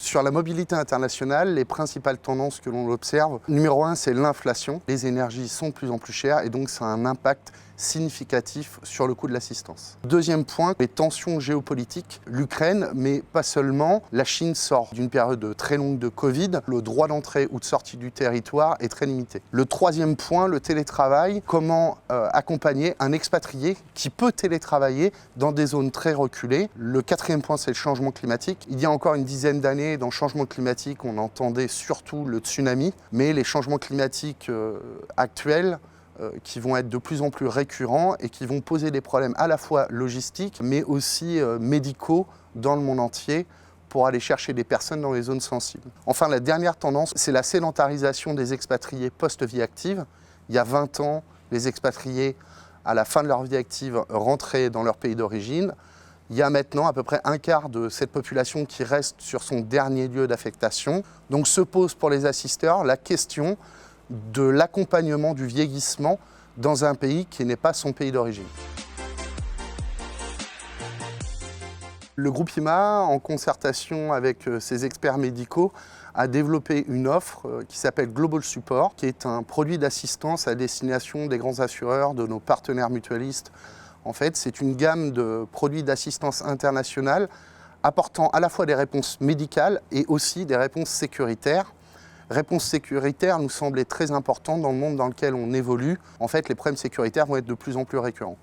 Sur la mobilité internationale, les principales tendances que l'on observe, numéro 1, c'est l'inflation. Les énergies sont de plus en plus chères et donc ça a un impact significatif sur le coût de l'assistance. Deuxième point, les tensions géopolitiques. L'Ukraine, mais pas seulement. La Chine sort d'une période très longue de Covid. Le droit d'entrée ou de sortie du territoire est très limité. Le troisième point, le télétravail. Comment accompagner un expatrié qui peut télétravailler dans des zones très reculées. Le quatrième point, c'est le changement climatique. Il y a encore une dizaine d'années, dans le changement climatique, on entendait surtout le tsunami, mais les changements climatiques actuels qui vont être de plus en plus récurrents et qui vont poser des problèmes à la fois logistiques, mais aussi médicaux dans le monde entier pour aller chercher des personnes dans les zones sensibles. Enfin, la dernière tendance, c'est la sédentarisation des expatriés post-vie active. Il y a 20 ans, les expatriés, à la fin de leur vie active, rentraient dans leur pays d'origine. Il y a maintenant à peu près un quart de cette population qui reste sur son dernier lieu d'affectation. Donc se pose pour les assisteurs la question de l'accompagnement du vieillissement dans un pays qui n'est pas son pays d'origine. Le groupe IMA, en concertation avec ses experts médicaux, a développé une offre qui s'appelle Global Support, qui est un produit d'assistance à destination des grands assureurs, de nos partenaires mutualistes. En fait, c'est une gamme de produits d'assistance internationale apportant à la fois des réponses médicales et aussi des réponses sécuritaires. Réponse sécuritaire nous semblait très importante dans le monde dans lequel on évolue. En fait, les problèmes sécuritaires vont être de plus en plus récurrents.